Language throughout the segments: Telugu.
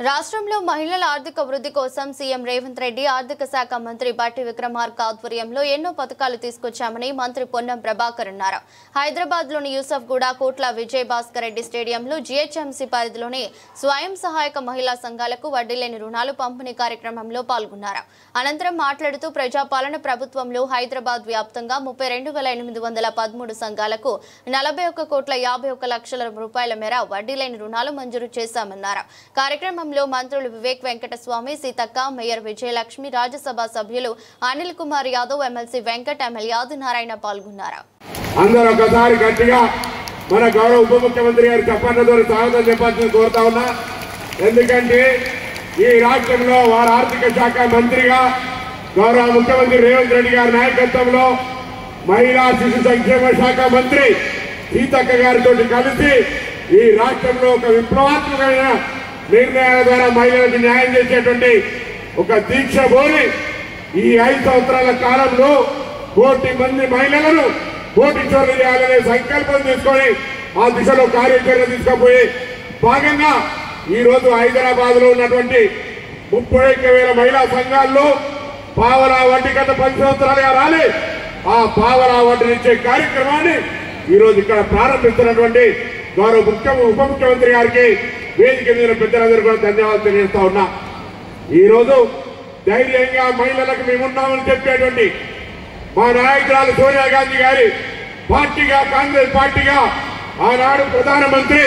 రాష్ట్రంలో మహిళల ఆర్థిక వృద్ధి కోసం సీఎం రేవంత్ రెడ్డి ఆర్థిక శాఖ మంత్రి బట్టి విక్రమార్క ఆధ్వర్యంలో ఎన్నో పథకాలు తీసుకొచ్చామని మంత్రి పొన్నం ప్రభాకర్ అన్నారు. హైదరాబాద్లోని యూసఫ్గూడ కోట్ల విజయ్ భాస్కర్ రెడ్డి స్టేడియంలో జీహెచ్ఎంసీ పరిధిలోని స్వయం సహాయక మహిళా సంఘాలకు వడ్డీ లేని రుణాలు పంపిణీ కార్యక్రమంలో పాల్గొన్నారు. అనంతరం మాట్లాడుతూ ప్రజాపాలన ప్రభుత్వంలో హైదరాబాద్ వ్యాప్తంగా 32,813 సంఘాలకు 41,51,00,000 రూపాయల మేర వడ్డీ లేని రుణాలు మంజూరు చేశామన్నారు. కార్యక్రమంలో మంత్రులు వివేక్ వెంకటస్వామి, సీతక్క, మేయర్ విజయలక్ష్మి, రాజ్యసభ సభ్యులు అనిల్ కుమార్ యాదవ్, ఎమ్మెల్సీ వెంకట్, ఎమ్మెల్యే ఆదినారాయణ పాల్గొన్నారు. అందరూ ఒకసారి గట్టిగా మన గౌరవ ఉప ముఖ్యమంత్రి గారు చెప్పన్నతో స్వాగతం చెప్పాల్సింది కోరుతా ఉన్నా. ఎందుకంటే ఈ రాష్ట్రంలో వారి ఆర్థిక శాఖ మంత్రిగా గౌరవ ముఖ్యమంత్రి రేవంత్ రెడ్డి గారి నాయకత్వంలో మహిళా శిశు సంక్షేమ శాఖ మంత్రి సీతక్క గారితో కలిసి ఈ రాష్ట్రంలో ఒక విప్లవాత్మకమైన నిర్ణయాల ద్వారా మహిళలకు న్యాయం చేసేటువంటి ఒక దీక్ష బోని ఈ 5 సంవత్సరాల కాలంలో 1,00,00,000 మంది మహిళలను కోటీశ్వరులు చేయాలనే సంకల్పం తీసుకొని ఆ దిశలో కార్యాచరణ తీసుకుపోయి భాగంగా ఈ రోజు హైదరాబాద్ లో ఉన్నటువంటి 31,000 మహిళా సంఘాల్లో పావలా వడ్డీ గత 10 సంవత్సరాలుగా రాలే ఆ పావలా వడ్డీనిచ్చే కార్యక్రమాన్ని ఈ రోజు ఇక్కడ ప్రారంభిస్తున్నటువంటి గౌరవ ఉప ముఖ్యమంత్రి గారికి వేదిక మీద పెద్దలందరూ కూడా ధన్యవాదాలు తెలియజేస్తా ఉన్నా. ఈ రోజు ధైర్యంగా మహిళలకు మేమున్నామని చెప్పేటువంటి మా నాయకురాలు సోనియా గాంధీ గారి పార్టీగా, కాంగ్రెస్ పార్టీగా ఆనాడు ప్రధానమంత్రి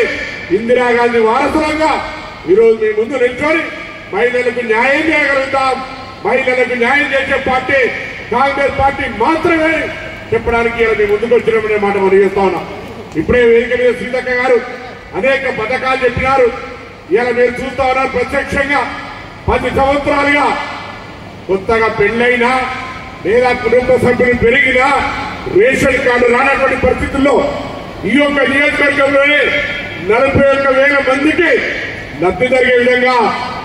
ఇందిరాగాంధీ వారసులంగా ఈరోజు మీ ముందు నిల్చొని మహిళలకు న్యాయం చేయగలుగుతాం. మహిళలకు న్యాయం చేసే పార్టీ కాంగ్రెస్ పార్టీ మాత్రమే చెప్పడానికి ఇలా మీ ముందుకు వచ్చినప్పుడే మాట మనం చేస్తా ఉన్నాం. ఇప్పుడే వేదిక మీద సీతక్క గారు అనేక పథకాలు చెప్పినారు. ఇలా మీరు చూస్తా ఉన్నారు ప్రత్యక్షంగా 10 సంవత్సరాలుగా కొత్తగా పెళ్లైనా లేదా కుటుంబ సభ్యులు పెరిగినా రేషన్ కార్డు రానటువంటి పరిస్థితుల్లో ఈ యొక్క నియోజకవర్గంలోనే 41,000 మందికి లబ్ధి జరిగే విధంగా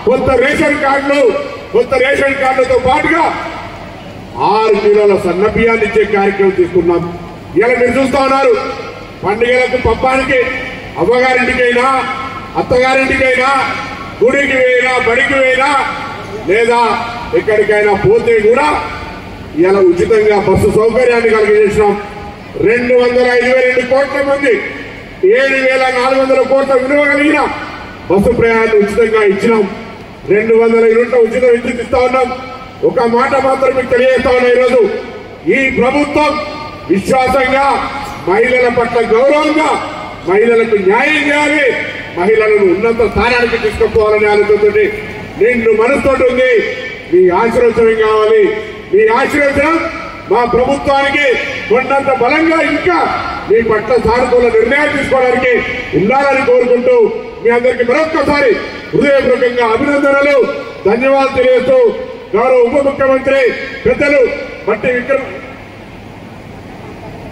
కొత్త రేషన్ కార్డులతో పాటుగా 6 కిలోల సన్న బియ్యాన్ని ఇచ్చే కార్యక్రమం తీసుకున్నాం. ఇలా మీరు చూస్తా ఉన్నారు పండుగలకు పబ్బానికి అవ్వగారింటికైనా అత్తగారింటికైనా గుడికి పోయినా బడికి పోయినా లేదా ఎక్కడికైనా పోతే కూడా ఇలా ఉచితంగా బస్సు సౌకర్యాన్ని కలిగజేసినాం. 252 కోట్ల మంది 7,400 కోట్ల విలువ కలిగిన బస్సు ప్రయాణాన్ని ఉచితంగా ఇచ్చినాం. 200 యూనిట్ల ఉచిత విద్యుత్ ఇస్తా ఉన్నాం. ఒక మాట మాత్రం మీకు తెలియజేస్తా ఉన్నా, ఈరోజు ఈ ప్రభుత్వం విశ్వాసంగా మహిళల పట్ల గౌరవంగా మహిళలకు న్యాయం చేయాలి, మహిళలను ఉన్నత స్థానానికి తీసుకుపోవాలనే ఆలోచనతోటి నిండు మనసుతోటి ఉంది. మీ ఆశీర్వచనం కావాలి. మీ ఆశీర్వచనం మా ప్రభుత్వానికి కొండంత బలంగా ఇంకా మీ పట్ల సానుకూల నిర్ణయాలు తీసుకోవడానికి ఉండాలని కోరుకుంటూ మీ అందరికీ మరొక్కసారి హృదయపూర్వకంగా అభినందనలు, ధన్యవాదాలు తెలియజేస్తూ గౌరవ ఉప ముఖ్యమంత్రి పెద్దలు బట్టి